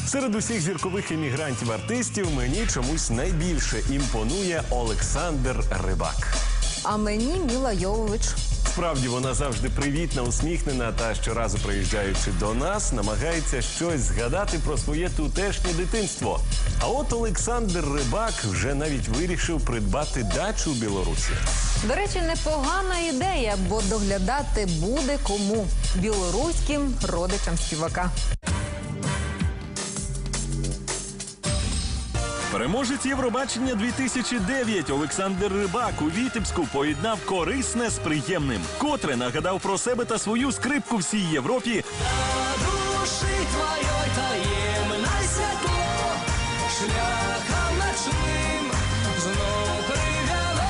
Серед усіх зіркових емігрантів-артистів мені чомусь найбільше імпонує Олександр Рибак. А мені Міла Йовович. Справді, вона завжди привітна, усміхнена та щоразу приїжджаючи до нас, намагається щось згадати про своє тутешнє дитинство. А от Олександр Рибак вже навіть вирішив придбати дачу у Білорусі. До речі, непогана ідея, бо доглядати буде кому – білоруським родичам співака. Переможець Євробачення 2009 Олександр Рибак у Вітебську поєднав корисне з приємним. Котре нагадав про себе та свою скрипку всій Європі. Душі твоєї таємне світло, шляхом ночним знов привело.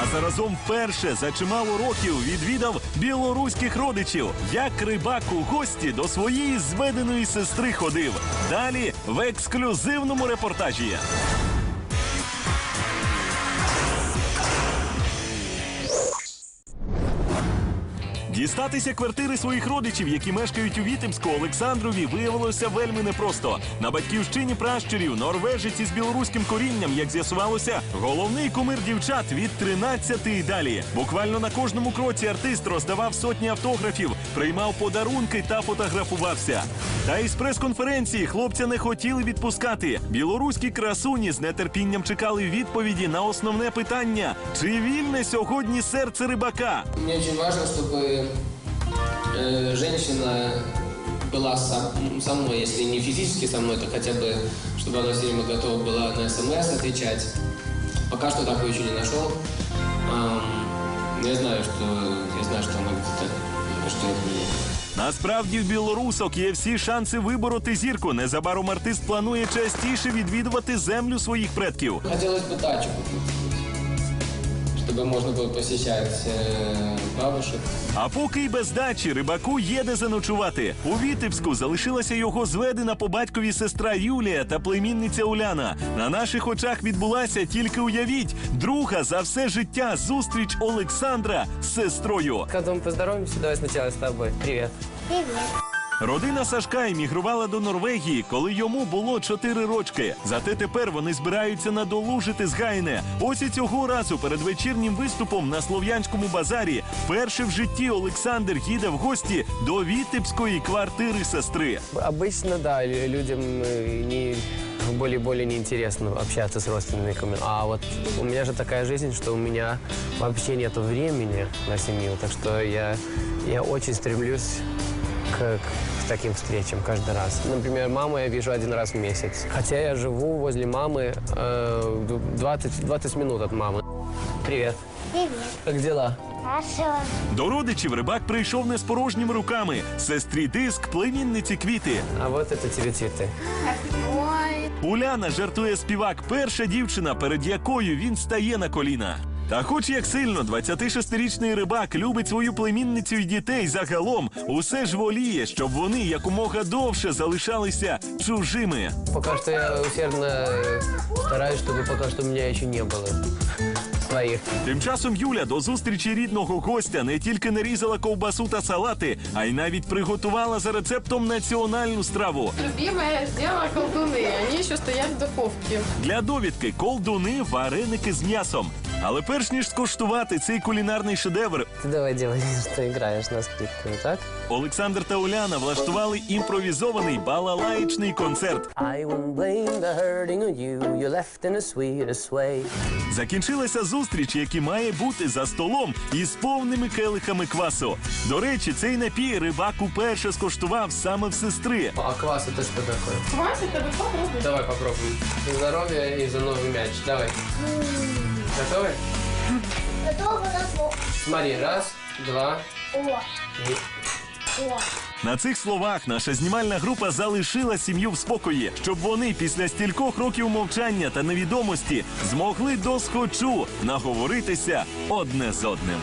А заразом вперше за чимало років відвідав білоруських родичів. Як Рибак у гості до своєї зведеної сестри ходив. Далі в ексклюзивному репортажі. Дістатися квартири своїх родичів, які мешкають у Вітебську, Олександрові виявилося вельми непросто. На батьківщині пращурів норвежець із білоруським корінням, як з'ясувалося, головний кумир дівчат від 13 і далі. Буквально на кожному кроці артист роздавав сотні автографів, приймав подарунки та фотографувався. Та із прес-конференції хлопця не хотіли відпускати. Білоруські красуні з нетерпінням чекали відповіді на основне питання – чи вільне сьогодні серце Рибака? Мне очень важно, чтобы женщина была со мной, если не физически со мной, то хотя бы, чтобы она все время готова была на СМС отвечать. Пока что такой еще не нашел. Я знаю, что она где-то ждет меня. Насправді в білорусок є всі шанси вибороти зірку. Незабаром артист планує частіше відвідувати землю своїх предків. Хотелось бы дачу купить, чтобы можно было посещать бабушек. А поки й без дачі Рибаку є де заночувати. У Вітебську залишилася його зведена по батькові сестра Юлія та племінниця Уляна. На наших очах відбулася, тільки уявіть, друга за все життя зустріч Олександра з сестрою. Потом поздороваемся, давай сначала с тобой. Привет. Родина Сашка емігрувала до Норвегії, коли йому було 4 рочки. Зате тепер вони збираються надолужити згаяне. Ось і цього разу перед вечірнім виступом на Слов'янському базарі вперше в житті Олександр їде в гості до вітебської квартири сестри. Обычно, да, людям более неинтересно общаться с родственниками. А вот у меня же такая жизнь, что у меня вообще нету времени на семью. Так что я очень стремлюсь к таким встречам каждый раз. Например, маму я вижу 1 раз в месяц. Хотя я живу возле мамы 20 минут от мамы. Привет. Привет. Как дела? Хорошо. До родичів Рибак прийшов не з порожніми руками. Сестрі диск, племінниці квіти. А вот это тебе цветы. Ой. Уляна, жартує співак, перша дівчина, перед якою він стає на коліна. Та хоч як сильно 26-річний Рибак любить свою племінницю і дітей загалом, усе ж воліє, щоб вони якомога довше залишалися чужими. Пока что я усердно стараюсь, чтобы пока что у меня еще не было своих. Тим часом Юля до зустрічі рідного гостя не тільки нарізала ковбасу та салати, а й навіть приготувала за рецептом національну страву. Любимая сделала колдуны. Они еще стоят в духовке. Для довідки – колдуни, вареники з м'ясом. Але перш ніж скуштувати цей кулінарний шедевр, Ты давай делай, что играешь на скрипке, так? Олександр та Уляна влаштували імпровізований балалаїчний концерт. I won't blame the hurting on you, you're left in the sweetest way. Закінчилася зустріч, яка має бути за столом із повними келихами квасу. До речі, цей напій Рибак уперше скуштував саме в сестри. А квас это что такое? Хватит, это вы попробуйте. Давай попробуем. За здоровье и за новый мяч. Давай. Готовы? Готово. Смотри, 1, 2, О. и... О. На цих словах наша знімальна група залишила сім'ю в спокої, щоб вони після стількох років мовчання та невідомості змогли досхочу наговоритися одне з одним.